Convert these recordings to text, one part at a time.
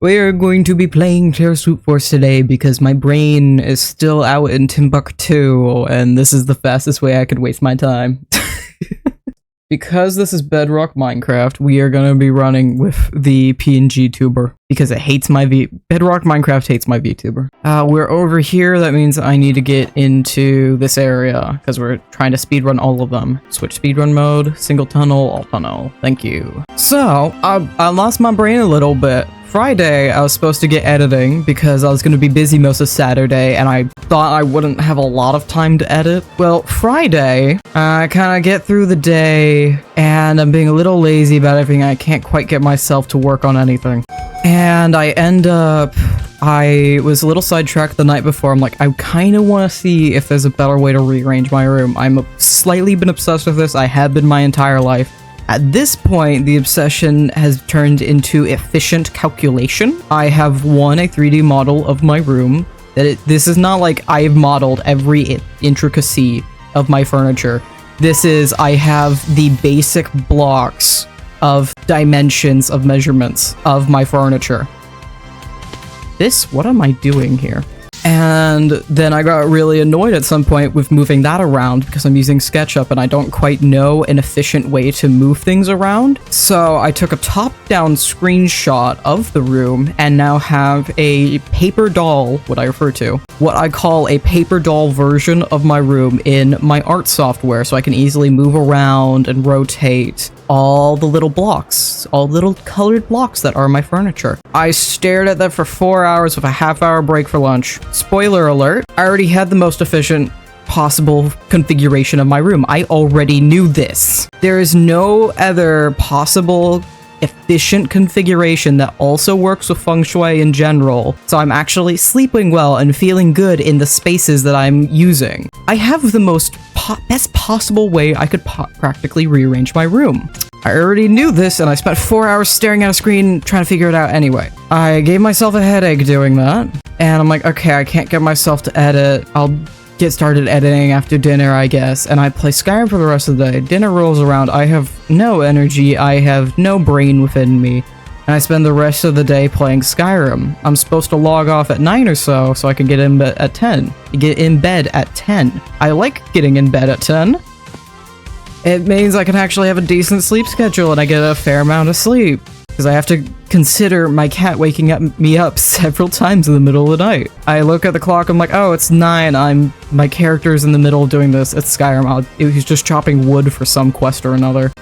We are going to be playing Terra Swoop Force today because my brain is still out in Timbuktu, and this is the fastest way I could waste my time. Because this is Bedrock Minecraft, we are going to be running with the PNG tuber because it hates my Bedrock Minecraft hates my VTuber. We're over here. That means I need to get into this area because we're trying to speedrun all of them. Switch speedrun mode, single tunnel, all tunnel. Thank you. So I lost my brain a little bit. Friday, I was supposed to get editing because I was going to be busy most of Saturday and I thought I wouldn't have a lot of time to edit. Well, Friday, I kind of get through the day and I'm being a little lazy about everything. I can't quite get myself to work on anything. And I end up... I was a little sidetracked the night before. I'm like, I kind of want to see if there's a better way to rearrange my room. I'm slightly been obsessed with this. I have been my entire life. At this point, the obsession has turned into efficient calculation. I have a 3D model of my room. This is not like I've modeled every intricacy of my furniture. This is, I have the basic blocks of dimensions of measurements of my furniture. What am I doing here? And then I got really annoyed at some point with moving that around because I'm using SketchUp and I don't quite know an efficient way to move things around. So I took a top-down screenshot of the room and now have a paper doll, what I refer to, what I call a paper doll version of my room in my art software so I can easily move around and rotate all the little blocks, all little colored blocks that are my furniture. I stared at that for 4 hours with a half-hour break for lunch. Spoiler alert, I already had the most efficient possible configuration of my room. I already knew this. There is no other possible efficient configuration that also works with feng shui in general, so I'm actually sleeping well and feeling good in the spaces that I'm using. I have the best possible way I could practically rearrange my room. I already knew this and I spent 4 hours staring at a screen trying to figure it out anyway. I gave myself a headache doing that, and I'm like, okay, I can't get myself to edit. I'll get started editing after dinner, I guess, and I play Skyrim for the rest of the day. Dinner rolls around, I have no energy, I have no brain within me, and I spend the rest of the day playing Skyrim. I'm supposed to log off at 9 or so I can get in bed at 10. Get in bed at 10. I like getting in bed at 10. It means I can actually have a decent sleep schedule and I get a fair amount of sleep. Because I have to consider my cat waking me up several times in the middle of the night. I look at the clock, I'm like, oh, it's 9, my character's in the middle doing this, it's Skyrim, he's just chopping wood for some quest or another.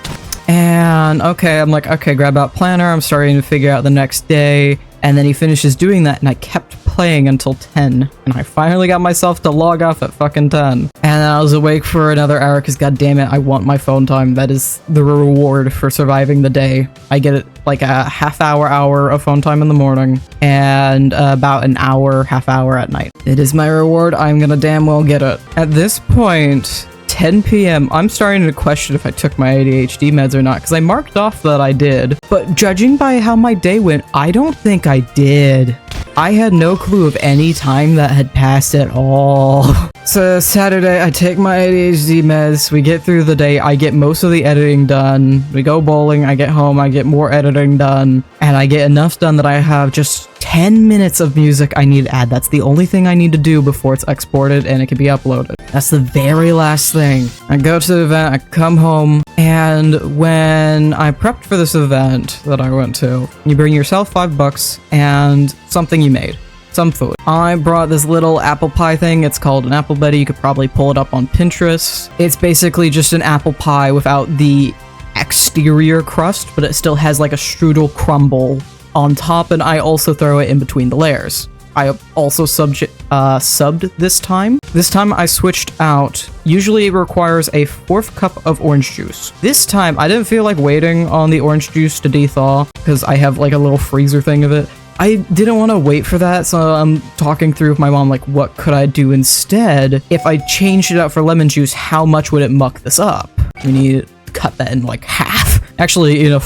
And okay, I'm like, okay, grab out planner, I'm starting to figure out the next day, and then he finishes doing that, and I kept playing until 10, and I finally got myself to log off at fucking 10. And then I was awake for another hour, because goddammit, I want my phone time. That is the reward for surviving the day. I get it like a hour of phone time in the morning, and about an hour, half hour at night. It is my reward, I'm gonna damn well get it. At this point, 10 p.m. I'm starting to question if I took my ADHD meds or not, because I marked off that I did. But judging by how my day went, I don't think I did. I had no clue of any time that had passed at all. So Saturday, I take my ADHD meds, we get through the day, I get most of the editing done, we go bowling, I get home, I get more editing done, and I get enough done that I have just 10 minutes of music I need to add. That's the only thing I need to do before it's exported and it can be uploaded. That's the very last thing. I go to the event, I come home, and when I prepped for this event that I went to, you bring yourself $5 and something you made. Some food. I brought this little apple pie thing. It's called an apple Betty. You could probably pull it up on Pinterest. It's basically just an apple pie without the exterior crust, but it still has like a strudel crumble on top, and I also throw it in between the layers. I also subbed this time. This time I switched out. Usually it requires a 4th cup of orange juice. This time I didn't feel like waiting on the orange juice to de-thaw because I have like a little freezer thing of it. I didn't want to wait for that, so I'm talking through with my mom, like, what could I do instead? If I changed it out for lemon juice, how much would it muck this up? We need to cut that in like half. Actually, in a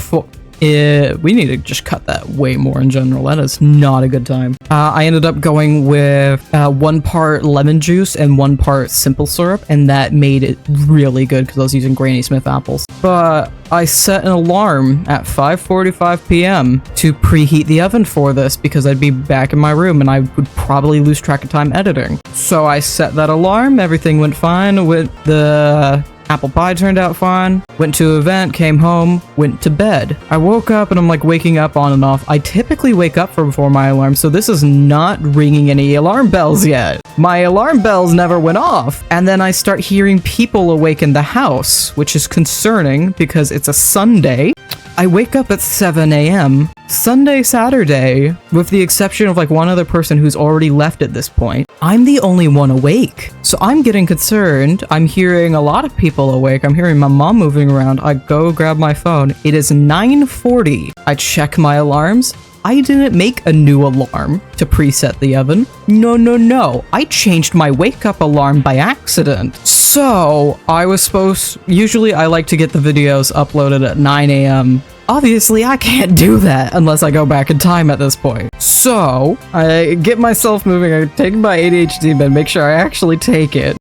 We need to just cut that way more in general. That is not a good time. I ended up going with 1 part lemon juice and 1 part simple syrup, and that made it really good because I was using Granny Smith apples. But I set an alarm at 5:45 p.m. to preheat the oven for this because I'd be back in my room and I would probably lose track of time editing. So I set that alarm, everything went fine with the apple pie turned out fine, went to an event, came home, went to bed. I woke up and I'm like waking up on and off. I typically wake up before my alarm, so this is not ringing any alarm bells yet. My alarm bells never went off. And then I start hearing people awake in the house, which is concerning because it's a Sunday. I wake up at 7 a.m. Sunday, Saturday, with the exception of like one other person who's already left at this point. I'm the only one awake. So I'm getting concerned. I'm hearing a lot of people awake. I'm hearing my mom moving around. I go grab my phone. It is 9:40. I check my alarms. I didn't make a new alarm to preset the oven. No. I changed my wake up alarm by accident. So I was usually I like to get the videos uploaded at 9 a.m. Obviously, I can't do that unless I go back in time at this point. So I get myself moving. I take my ADHD med, make sure I actually take it.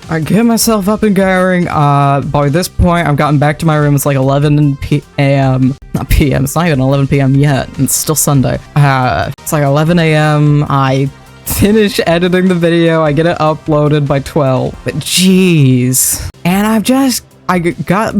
I get myself up and going. By this point, I've gotten back to my room. It's like 11 p.m. Not p.m. It's not even 11 p.m. yet. And it's still Sunday. It's like 11 a.m. I finish editing the video. I get it uploaded by 12. But jeez. And I got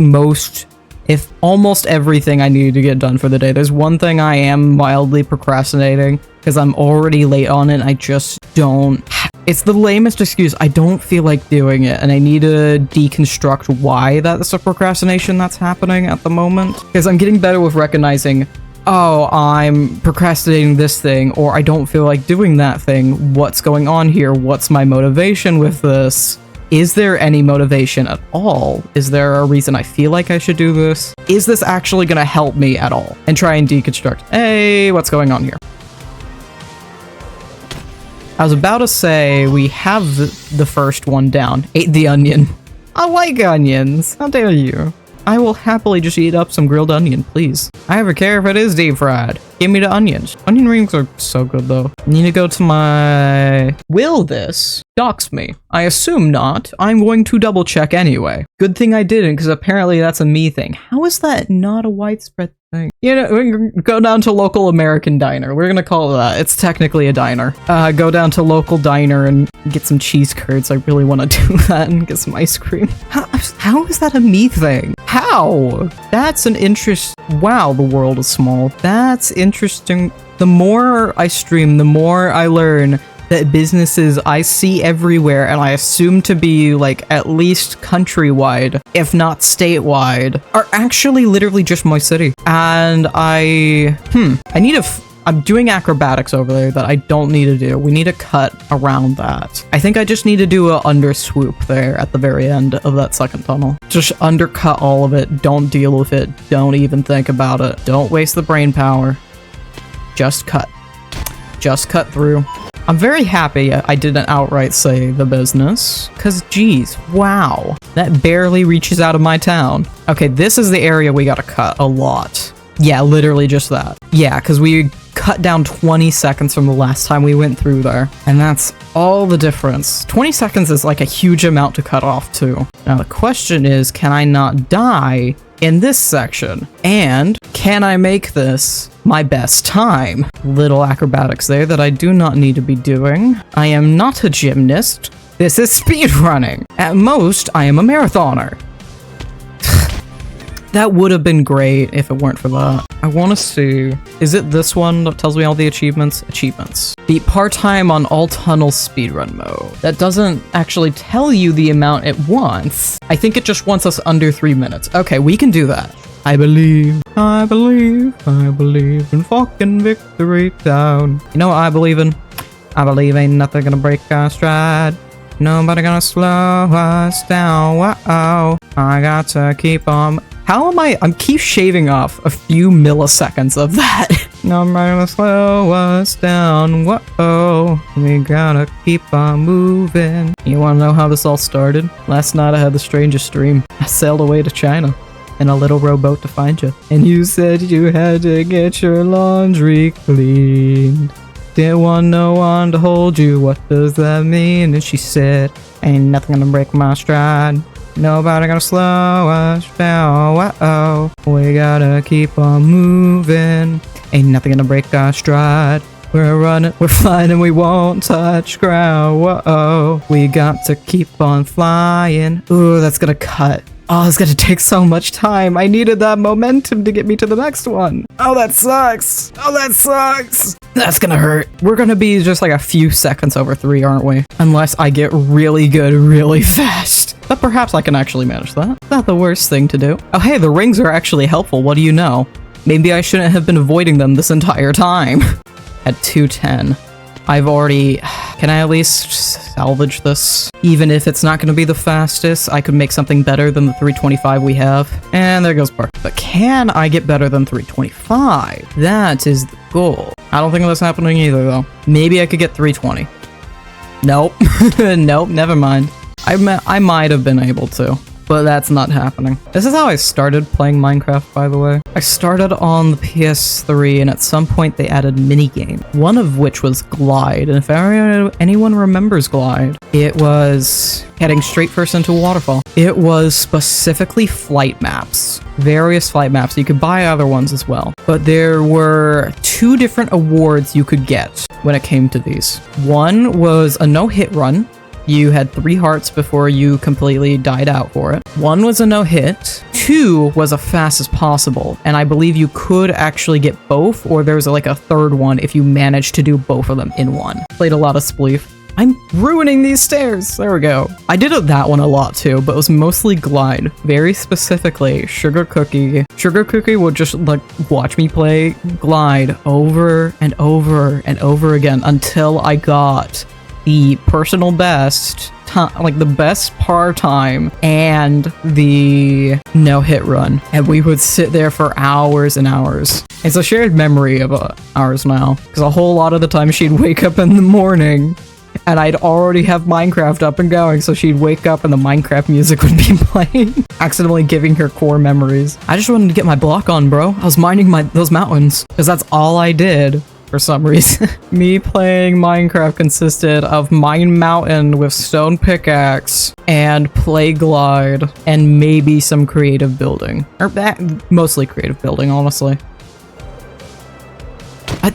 if almost everything I needed to get done for the day. There's one thing I am mildly procrastinating because I'm already late on it. I just don't. It's the lamest excuse. I don't feel like doing it, and I need to deconstruct why that's a procrastination that's happening at the moment. Because I'm getting better with recognizing, oh, I'm procrastinating this thing, or I don't feel like doing that thing. What's going on here? What's my motivation with this? Is there any motivation at all? Is there a reason I feel like I should do this? Is this actually gonna help me at all? And try and deconstruct, hey, what's going on here? I was about to say we have the first one down. Ate the onion. I like onions. How dare you? I will happily just eat up some grilled onion, please. I never care if it is deep fried. Give me the onions. Onion rings are so good though. I need to go to my... Will this dox me? I assume not. I'm going to double check anyway. Good thing I didn't, because apparently that's a me thing. How is that not a widespread thing? You know, we can go down to local American diner. We're gonna call it that. It's technically a diner. Go down to local diner and get some cheese curds. I really want to do that and get some ice cream. How is that a me thing? How? That's an interest. Wow, the world is small. That's interesting. The more I stream, the more I learn that businesses I see everywhere and I assume to be like at least countrywide, if not statewide, are actually literally just my city. And I'm doing acrobatics over there that I don't need to do. We need to cut around that. I think I just need to do a under swoop there at the very end of that second tunnel. Just undercut all of it. Don't deal with it. Don't even think about it. Don't waste the brain power. Just cut. Just cut through. I'm very happy I didn't outright say the business, because geez, wow, that barely reaches out of my town. Okay, this is the area we gotta cut a lot. Yeah, literally just that. Yeah, because we cut down 20 seconds from the last time we went through there, and that's all the difference. 20 seconds is like a huge amount to cut off too. Now the question is, can I not die in this section? And can I make this my best time? Little acrobatics there that I do not need to be doing. I am not a gymnast. This is speedrunning. At most, I am a marathoner. That would have been great if it weren't for that. I want to see, is it this one that tells me all the achievements? Achievements. Beat part-time on all tunnel speedrun mode. That doesn't actually tell you the amount it wants. I think it just wants us under 3 minutes. Okay, we can do that. I believe in fucking Victory Town. You know what I believe in? I believe ain't nothing gonna break our stride. Nobody gonna slow us down. Whoa, I got to keep on. How am I'm keep shaving off a few milliseconds of that. Nobody gonna slow us down. Whoa, we gotta keep on moving. You wanna know how this all started? Last night I had the strangest dream. I sailed away to China. in a little rowboat to find you. And you said you had to get your laundry cleaned. Didn't want no one to hold you, what does that mean? And she said, ain't nothing gonna break my stride. Nobody gonna slow us down, uh-oh. We gotta keep on moving. Ain't nothing gonna break our stride. We're running, we're flying, and we won't touch ground, whoa. We got to keep on flying. Ooh, that's gonna cut. Oh, it's gonna take so much time. I needed that momentum to get me to the next one. Oh, that sucks. Oh, that sucks. That's gonna hurt. We're gonna be just like a few seconds over 3, aren't we? Unless I get really good really fast. But perhaps I can actually manage that. Not the worst thing to do. Oh, hey, the rings are actually helpful. What do you know? Maybe I shouldn't have been avoiding them this entire time. At 210. I've already... Can I at least salvage this? Even if it's not going to be the fastest, I could make something better than the 325 we have. And there goes Park. But can I get better than 325? That is the goal. I don't think that's happening either, though. Maybe I could get 320. Nope. Nope, never mind. I might have been able to. But that's not happening. This is how I started playing Minecraft, by the way. I started on the PS3, and at some point they added minigame, one of which was Glide. And if anyone remembers Glide, it was heading straight first into a waterfall. It was specifically flight maps, various flight maps. You could buy other ones as well. But there were 2 different awards you could get when it came to these. One was a no-hit run. You had 3 hearts before you completely died out for it. 1 was a no-hit. 2 was a fast as possible, and I believe you could actually get both, or there was like a 3rd one if you managed to do both of them in one. Played a lot of Spleef. I'm ruining these stairs. There we go. I did that one a lot too, but it was mostly Glide. Very specifically, Sugar Cookie. Sugar Cookie would just like watch me play Glide over and over and over again until I got the personal best time, like the best par time and the no-hit run. And we would sit there for hours and hours. It's a shared memory of ours now, because a whole lot of the time she'd wake up in the morning and I'd already have Minecraft up and going, so she'd wake up and the Minecraft music would be playing, accidentally giving her core memories. I just wanted to get my block on, bro. I was mining those mountains, because that's all I did. For some reason. Me playing Minecraft consisted of mine mountain with stone pickaxe and play Glide and maybe some creative building. Or mostly creative building, honestly.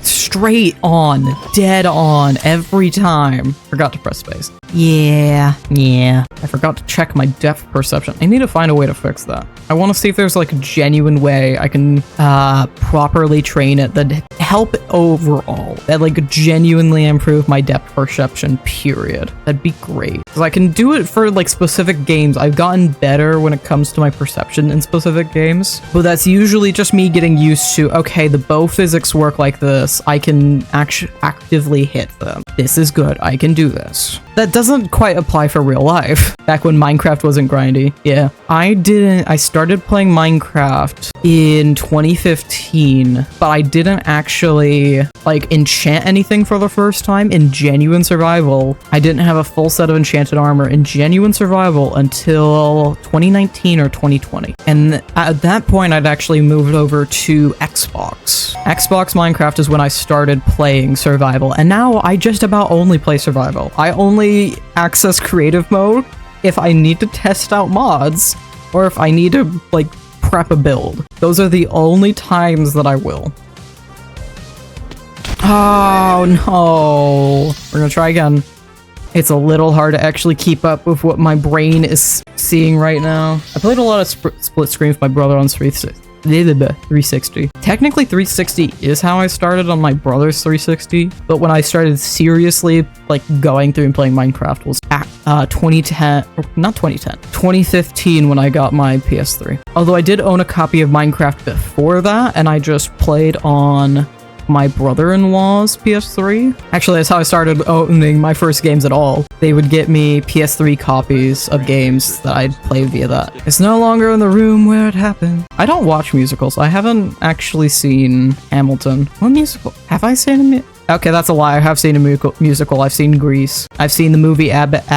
Straight on, dead on, every time. Forgot to press space. Yeah. I forgot to check my depth perception. I need to find a way to fix that. I want to see if there's like a genuine way I can properly train it that help overall. That like genuinely improve my depth perception, period. That'd be great. Because I can do it for like specific games. I've gotten better when it comes to my perception in specific games. But that's usually just me getting used to, okay, the bow physics work like this. I can actively hit them. This is good. I can do this. That doesn't quite apply for real life. Back when Minecraft wasn't grindy. Yeah. I started playing Minecraft in 2015, but I didn't actually like enchant anything for the first time in genuine survival. I didn't have a full set of enchanted armor in genuine survival until 2019 or 2020. And at that point, I'd actually moved over to Xbox. Xbox Minecraft is when I started playing survival, and now I just about only play survival. I only access creative mode if I need to test out mods or if I need to like prep a build. Those are the only times that I will. Oh no, we're gonna try again. It's a little hard to actually keep up with what my brain is seeing right now. I played a lot of split screen with my brother on 360. Technically 360 is how I started on my brother's 360, but when I started seriously like going through and playing Minecraft was at 2015 when I got my PS3. Although I did own a copy of Minecraft before that, and I just played on my brother-in-law's PS3. Actually, that's how I started owning my first games at all. They would get me PS3 copies of games that I'd play via that. It's no longer in the room where it happened. I don't watch musicals. I haven't actually seen Hamilton. What musical? Have I seen Okay, that's a lie. I have seen a musical. I've seen Grease. I've seen the movie adaptation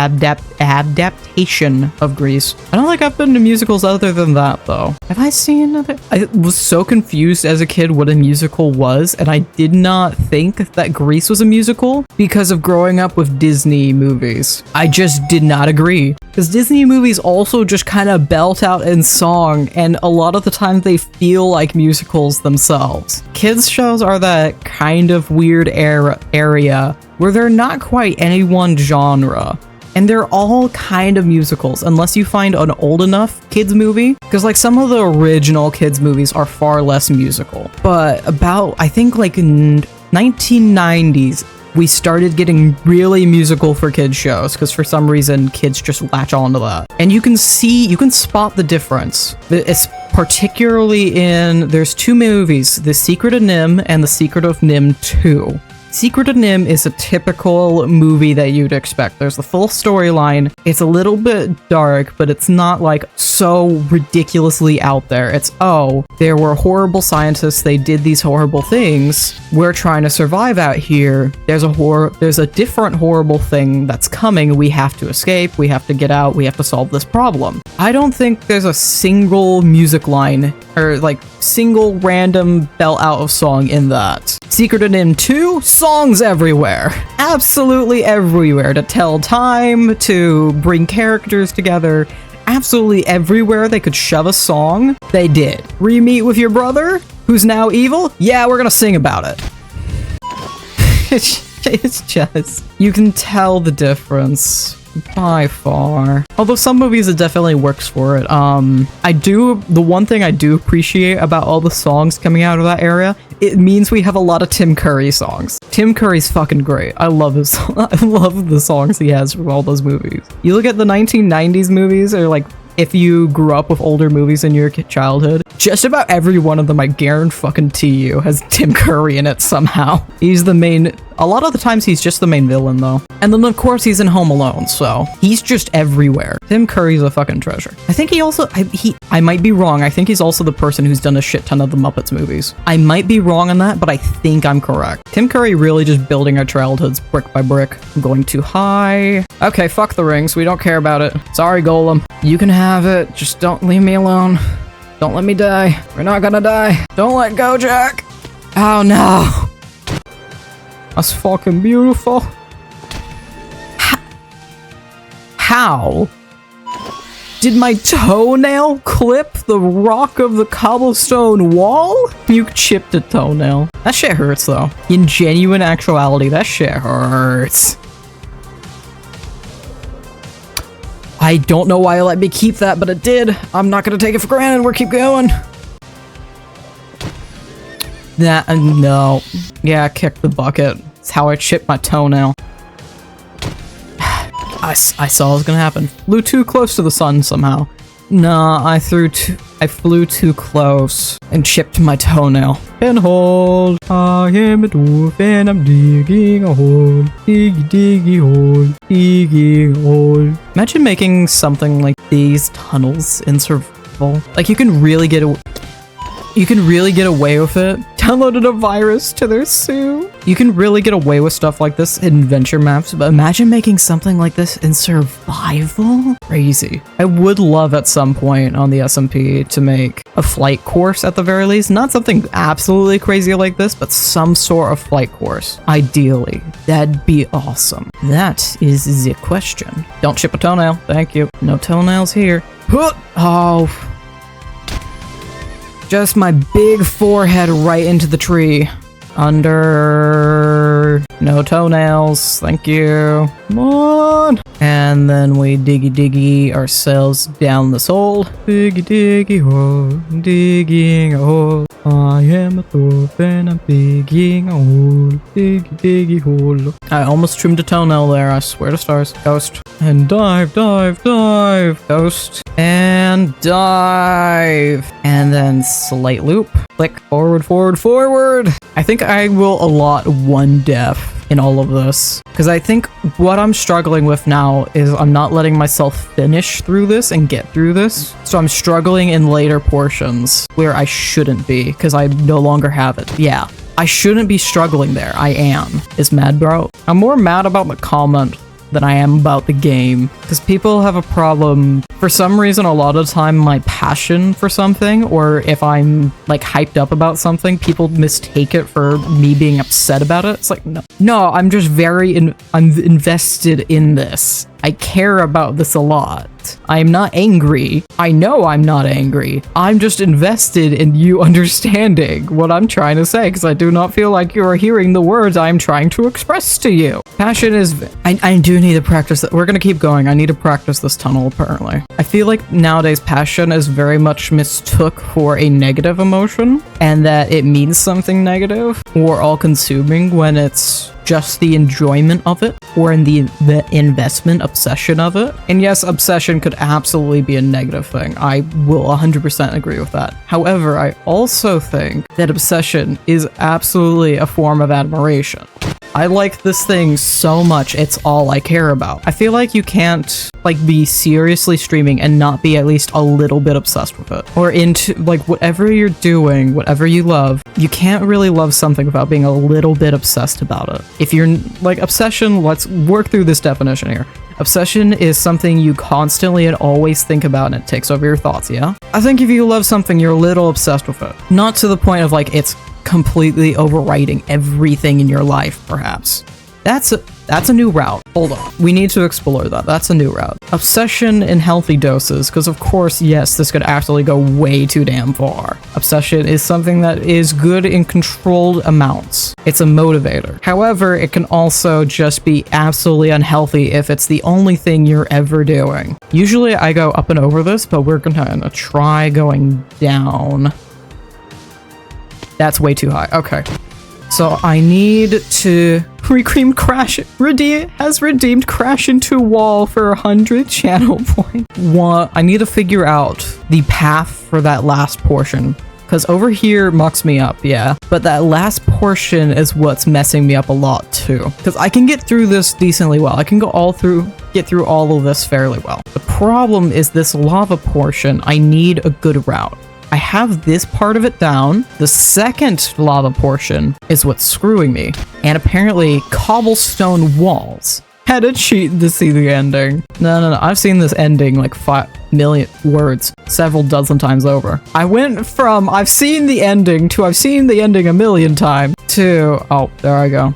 of Grease. I don't think I've been to musicals other than that, though. Have I seen other? I was so confused as a kid what a musical was, and I did not think that Grease was a musical because of growing up with Disney movies. I just did not agree. Because Disney movies also just kind of belt out in song, and a lot of the time they feel like musicals themselves. Kids shows are that kind of weird area where they're not quite any one genre, and they're all kind of musicals unless you find an old enough kids movie, because like some of the original kids movies are far less musical. But about, I think like in 1990s, we started getting really musical for kids shows because for some reason kids just latch onto that. And you can spot the difference. It's particularly in, there's two movies, The Secret of Nim and The Secret of Nim 2. Secret of Nim is a typical movie that you'd expect. There's the full storyline. It's a little bit dark, but it's not like so ridiculously out there. It's, oh, there were horrible scientists. They did these horrible things. We're trying to survive out here. There's a different horrible thing that's coming. We have to escape. We have to get out. We have to solve this problem. I don't think there's a single music line or like single random belt out of song in that. Secret of Nim 2, songs everywhere. Absolutely everywhere. To tell time, to bring characters together. Absolutely everywhere they could shove a song, they did. Re-meet with your brother, who's now evil? Yeah, we're gonna sing about it. It's just, you can tell the difference. By far. Although some movies it definitely works for it. The one thing I do appreciate about all the songs coming out of that era, it means we have a lot of Tim Curry songs. Tim Curry's fucking great. I love his I love the songs he has from all those movies. You look at the 1990s movies, or like if you grew up with older movies in your childhood, just about every one of them, I guarantee you, has Tim Curry in it somehow. He's the main. A lot of the times he's just the main villain though. And then of course he's in Home Alone, so he's just everywhere. Tim Curry's a fucking treasure. I think he also, I might be wrong, I think he's also the person who's done a shit ton of the Muppets movies. I might be wrong on that, but I think I'm correct. Tim Curry really just building our childhoods brick by brick. I'm going too high. Okay, fuck the rings, we don't care about it. Sorry, Golem. You can have it, just don't leave me alone. Don't let me die. We're not gonna die. Don't let go, Jack. Oh no. That's fucking beautiful. How did my toenail clip the rock of the cobblestone wall? You chipped a toenail. That shit hurts though. In genuine actuality, that shit hurts. I don't know why it let me keep that, but it did. I'm not gonna take it for granted. We'll keep going. No. Yeah, kick the bucket. It's how I chipped my toenail. I saw it was gonna happen. Flew too close to the sun somehow. Nah, I flew too close and chipped my toenail. And hold, I am a dwarf and I'm digging a hole. Diggy hole, digging a hole. Imagine making something like these tunnels in survival. Like you can really get away with it. Downloaded a virus to their Sue. You can really get away with stuff like this in adventure maps, but imagine making something like this in survival? Crazy. I would love at some point on the SMP to make a flight course at the very least. Not something absolutely crazy like this, but some sort of flight course. Ideally. That'd be awesome. That is the question. Don't chip a toenail. Thank you. No toenails here. Oh. Just my big forehead right into the tree. Under. No toenails. Thank you. Come on. And then we diggy ourselves down this hole. Diggy hole. Digging a hole. I am a dwarf and I'm digging a hole. Diggy hole. I almost trimmed a toenail there. I swear to stars. Ghost. And dive. Ghost. And dive. And then slight loop. Click. Forward. I think I will allot one death in all of this. Because I think what I'm struggling with now is I'm not letting myself finish through this and get through this. So I'm struggling in later portions where I shouldn't be because I no longer have it. Yeah. I shouldn't be struggling there. I am. Is mad, bro. I'm more mad about the comment than I am about the game, because people have a problem. For some reason, a lot of the time, my passion for something, or if I'm like hyped up about something, people mistake it for me being upset about it. It's like, no, I'm just I'm invested in this. I care about this a lot. I'm not angry. I know I'm not angry. I'm just invested in you understanding what I'm trying to say, because I do not feel like you are hearing the words I'm trying to express to you. Passion is... I do need to practice that. We're gonna keep going. I need to practice this tunnel, apparently. I feel like nowadays passion is very much mistook for a negative emotion, and that it means something negative or all-consuming when it's just the enjoyment of it, or in the investment obsession of it. And yes, obsession could absolutely be a negative thing. I will 100% agree with that. However, I also think that obsession is absolutely a form of admiration. I like this thing so much, it's all I care about. I feel like you can't like be seriously streaming and not be at least a little bit obsessed with it. Or into like whatever you're doing, whatever you love, you can't really love something without being a little bit obsessed about it. If you're like obsession, let's work through this definition here. Obsession is something you constantly and always think about, and it takes over your thoughts, yeah? I think if you love something, you're a little obsessed with it. Not to the point of like it's completely overriding everything in your life, perhaps. That's a new route. Hold on. We need to explore that. That's a new route. Obsession in healthy doses, because of course, yes, this could actually go way too damn far. Obsession is something that is good in controlled amounts. It's a motivator. However, it can also just be absolutely unhealthy if it's the only thing you're ever doing. Usually I go up and over this, but we're gonna try going down. That's way too high. Okay. So I need to redeem Crash. Has redeemed Crash into Wall for 100 channel points. I need to figure out the path for that last portion. Because over here mucks me up, yeah. But that last portion is what's messing me up a lot too. Because I can get through this decently well. I can get through all of this fairly well. The problem is this lava portion, I need a good route. I have this part of it down. The second lava portion is what's screwing me. And apparently cobblestone walls. Had to cheat to see the ending. No. I've seen this ending like 5 million words several dozen times over. I went from I've seen the ending to I've seen the ending a million times to, oh, there I go,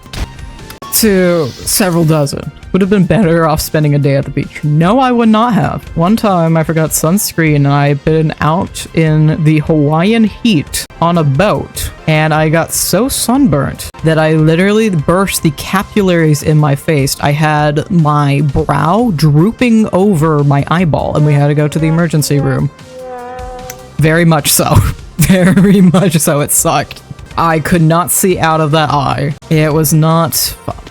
to several dozen. Would have been better off spending a day at the beach. No, I would not have. One time I forgot sunscreen and I'd been out in the Hawaiian heat on a boat and I got so sunburnt that I literally burst the capillaries in my face. I had my brow drooping over my eyeball and we had to go to the emergency room. Very much so. Very much so. It sucked. I could not see out of that eye. It was not...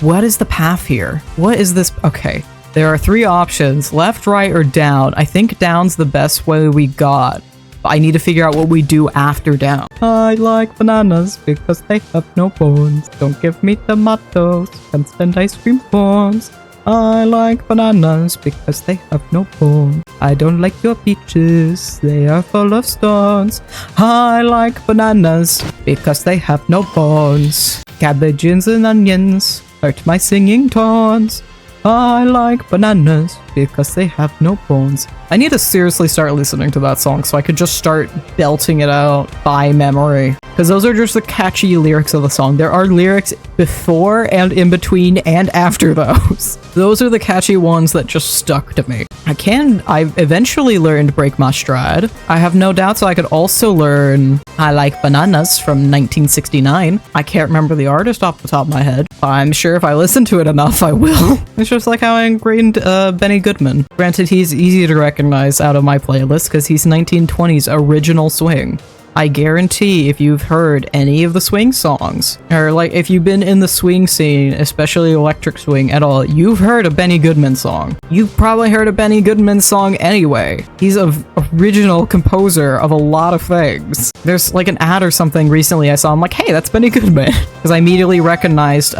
What is the path here? What is this? Okay. There are 3 options. Left, right, or down. I think down's the best way we got. But I need to figure out what we do after down. I like bananas because they have no bones. Don't give me tomatoes. Constant ice cream cones. I like bananas because they have no bones. I don't like your peaches, they are full of stones. I like bananas because they have no bones. Cabbages and onions hurt my singing tones. I like bananas because they have no bones. I need to seriously start listening to that song so I could just start belting it out by memory. Because those are just the catchy lyrics of the song. There are lyrics before and in between and after those. Those are the catchy ones that just stuck to me. I eventually learned Break My Stride. I have no doubts I could also learn I Like Bananas from 1969. I can't remember the artist off the top of my head. I'm sure if I listen to it enough, I will. It's just like how I ingrained Benny Goodman. Granted, he's easy to recognize out of my playlist because he's 1920s original swing. I guarantee if you've heard any of the swing songs, or like if you've been in the swing scene, especially electric swing at all, you've heard a Benny Goodman song. You've probably heard a Benny Goodman song anyway. He's an original composer of a lot of things. There's like an ad or something recently I saw, I'm like, hey, that's Benny Goodman. Because I immediately recognized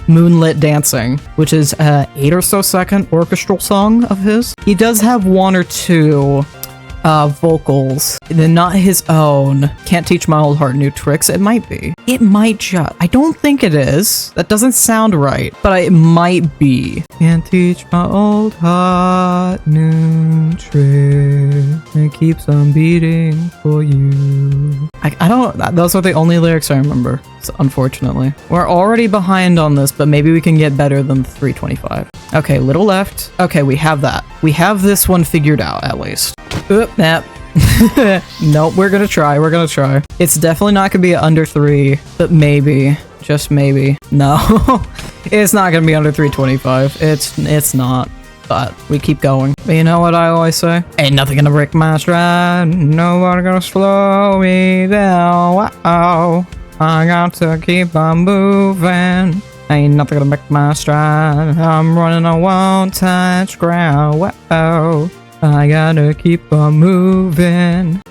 Moonlit Dancing, which is an 8 or so second orchestral song of his. He does have 1 or 2 vocals. They're not his own. Can't teach my old heart new tricks. It might be. It might just. I don't think it is. That doesn't sound right, but it might be. Can't teach my old heart new tricks. It keeps on beating for you. I don't. Those are the only lyrics I remember. So unfortunately, we're already behind on this, but maybe we can get better than 325. Okay, little left. Okay, we have that. We have this one figured out at least. Oop, nap. Nope, we're gonna try. We're gonna try. It's definitely not gonna be under 3, but maybe, just maybe. No, it's not gonna be under 325. It's not. But we keep going. But you know what I always say? Ain't nothing gonna break my stride. Nobody gonna slow me down. Wow. I got to keep on moving. Ain't nothing gonna break my stride. I'm running, I won't touch ground. Whoa. I gotta keep on moving.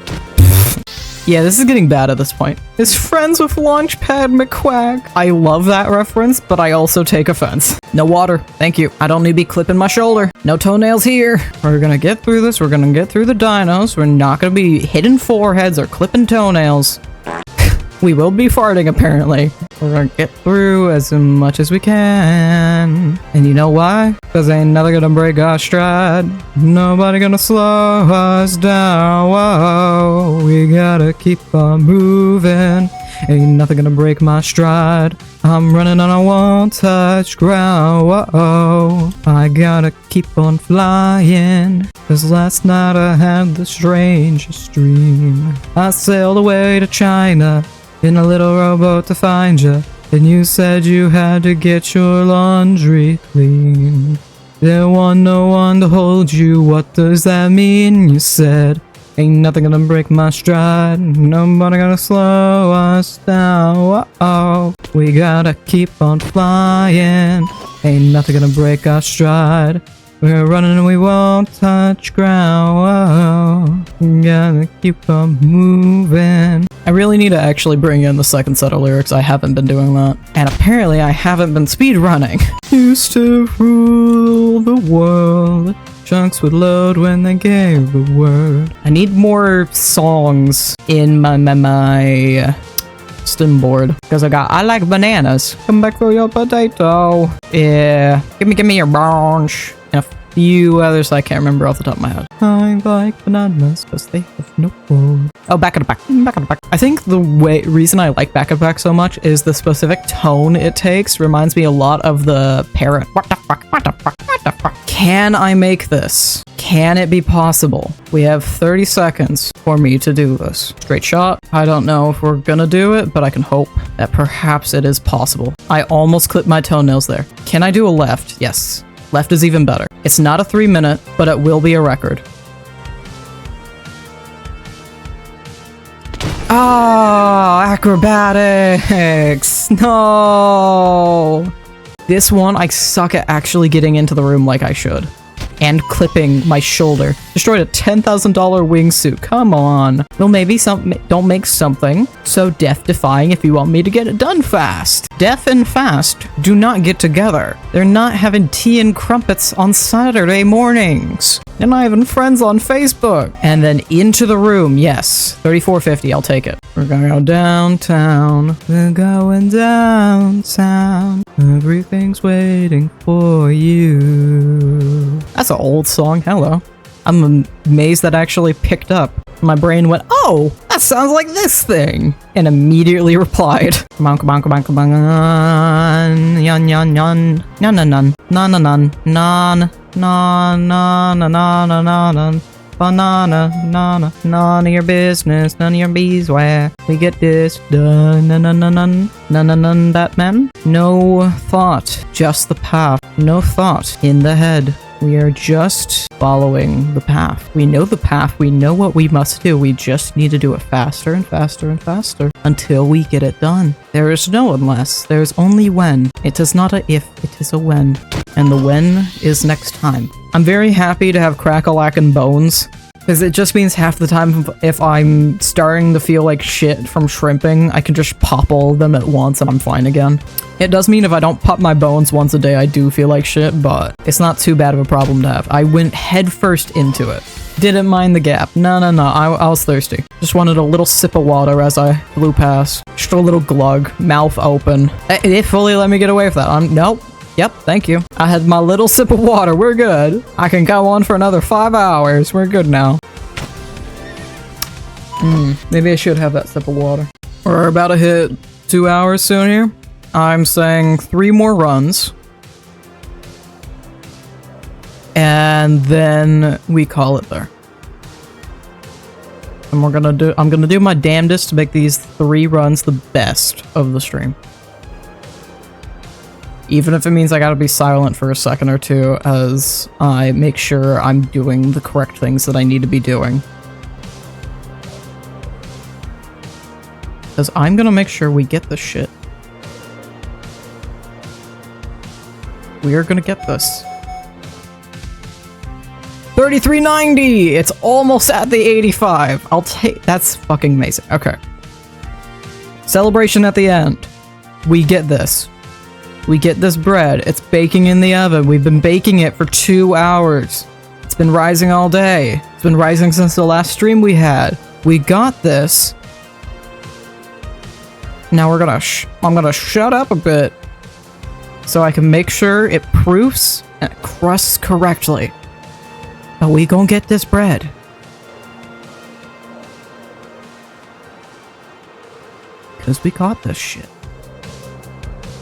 Yeah, this is getting bad at this point. Is friends with Launchpad McQuack. I love that reference, but I also take offense. No water. Thank you. I don't need to be clipping my shoulder. No toenails here. We're gonna get through this. We're gonna get through the dinos. We're not gonna be hitting foreheads or clipping toenails. We will be farting, apparently. We're gonna get through as much as we can. And you know why? Because ain't nothing gonna break our stride. Nobody gonna slow us down. Whoa, we gotta keep on moving. Ain't nothing gonna break my stride. I'm running and I won't touch ground. Whoa, I gotta keep on flying. Cause last night I had the strangest dream. I sailed away to China in a little rowboat to find you, and you said you had to get your laundry clean. There wasn't no one to hold you, what does that mean? You said, ain't nothing gonna break my stride, nobody gonna slow us down. Whoa, we gotta keep on flying, ain't nothing gonna break our stride. We're running and we won't touch ground. Whoa, we gotta keep on moving. I really need to actually bring in the second set of lyrics. I haven't been doing that. And apparently I haven't been speedrunning. Used to rule the world. Chunks would load when they gave the word. I need more songs in my stim board. Because I like bananas. Come back for your potato. Yeah. Give me your branch. And a few others I can't remember off the top of my head. I like bananas because they have no wood. Oh, back at the back. Back at the back. I think the reason I like back at the back so much is the specific tone it takes reminds me a lot of the parrot. What the fuck? What the fuck? What the fuck? Can I make this? Can it be possible? We have 30 seconds for me to do this. Straight shot. I don't know if we're gonna do it, but I can hope that perhaps it is possible. I almost clipped my toenails there. Can I do a left? Yes. Left is even better. It's not a 3-minute, but it will be a record. Oh, acrobatics! No! This one, I suck at actually getting into the room like I should. And clipping my shoulder. Destroyed a $10,000 wingsuit. Come on. Well, maybe don't make something so death-defying if you want me to get it done fast. Death and fast do not get together. They're not having tea and crumpets on Saturday mornings. They're not even friends on Facebook. And then into the room. Yes. $34.50. I'll take it. We're gonna go downtown. We're going downtown. Everything's waiting for you. That's an old song. Hello. I'm amazed that actually picked up. My brain went, oh, that sounds like this thing. And immediately replied. Come on, come on, come on, come on. Yon, yon, yon. Nun, nun, nun. Nun, nun, nun. Nun. Nun, nun, nun, nun, nun, nun. Banana, nana, none of your business, none of your beeswax. We get this done, nun, nun, nun, nun, nun, nun, nun, Batman. No thought, just the path. No thought in the head. We are just following the path. We know the path. We know what we must do. We just need to do it faster and faster and faster until we get it done. There is no unless. There is only when. It is not a if, it is a when. And the when is next time. I'm very happy to have crackalack and bones. Because it just means half the time if I'm starting to feel like shit from shrimping, I can just pop all of them at once and I'm fine again. It does mean if I don't pop my bones once a day, I do feel like shit, but it's not too bad of a problem to have. I went headfirst into it. Didn't mind the gap. No, I was thirsty. Just wanted a little sip of water as I flew past. Just a little glug, mouth open. It fully let me get away with that. Nope. Yep, thank you. I had my little sip of water. We're good. I can go on for another 5 hours. We're good now. Maybe I should have that sip of water. We're about to hit 2 hours soon here. I'm saying 3 more runs. And then we call it there. And I'm gonna do my damnedest to make these 3 runs the best of the stream. Even if it means I gotta be silent for a second or two as I make sure I'm doing the correct things that I need to be doing. Because I'm gonna make sure we get this shit. We are gonna get this. 3390! It's almost at the 85. I'll take... That's fucking amazing. Okay. Celebration at the end. We get this. We get this bread. It's baking in the oven. We've been baking it for 2 hours. It's been rising all day. It's been rising since the last stream we had. We got this. Now we're gonna I'm gonna shut up a bit so I can make sure it proofs and it crusts correctly. But we gonna get this bread. Because we got this shit.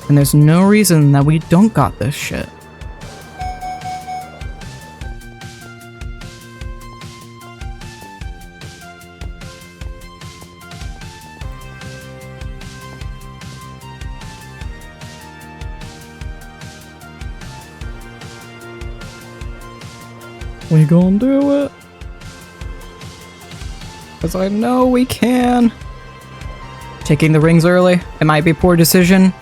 And there's no reason that we don't got this shit. We gonna do it. Because I know we can. Taking the rings early. It might be a poor decision.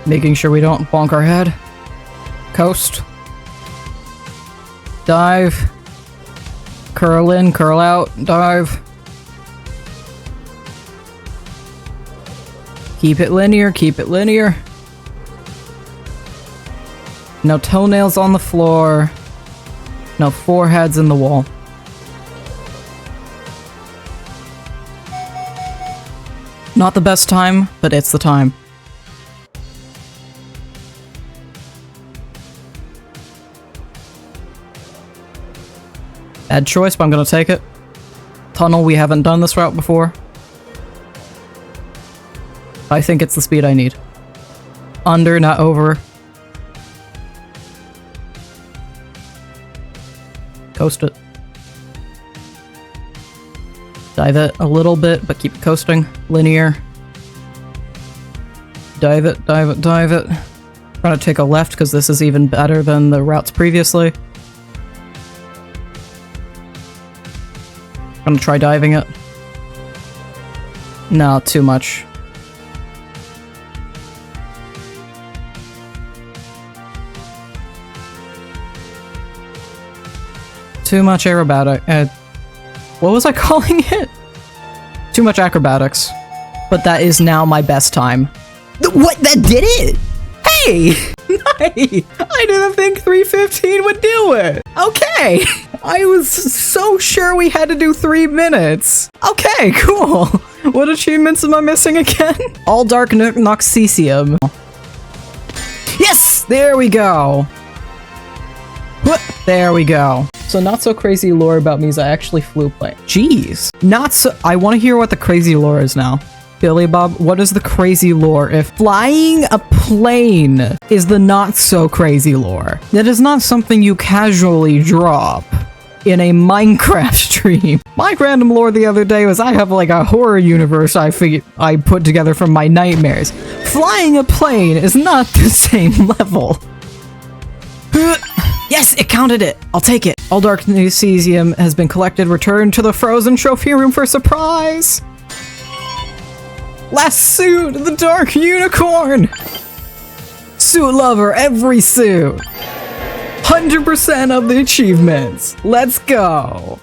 Making sure we don't bonk our head. Coast. Dive. Curl in, curl out, dive. Keep it linear, keep it linear. No toenails on the floor. No foreheads in the wall. Not the best time, but it's the time. Bad choice, but I'm gonna take it. Tunnel, we haven't done this route before. I think it's the speed I need. Under, not over. Coast it. Dive it a little bit, but keep it coasting. Linear. Dive it, dive it, dive it. I'm gonna take a left because this is even better than the routes previously. I'm gonna try diving it. No, too much. Too much aerobatic. What was I calling it? Too much acrobatics. But that is now my best time. What? That did it? Hey! Hey! I didn't think 3:15 would do it. Okay. I was so sure we had to do 3 minutes. Okay, cool. What achievements am I missing again? All dark Noxesium. Yes! There we go. Whoop, there we go. So not so crazy lore about me is I actually flew plane. Jeez. Not so- I want to hear what the crazy lore is now. Billy Bob, what is the crazy lore if flying a plane is the not so crazy lore? That is not something you casually drop in a Minecraft stream. My random lore the other day was I have like a horror universe I put together from my nightmares. Flying a plane is not the same level. Yes, it counted it. I'll take it. All dark Noxesium has been collected. Returned to the frozen trophy room for surprise. Last suit, the dark unicorn. Suit lover, every suit. 100% of the achievements. Let's go.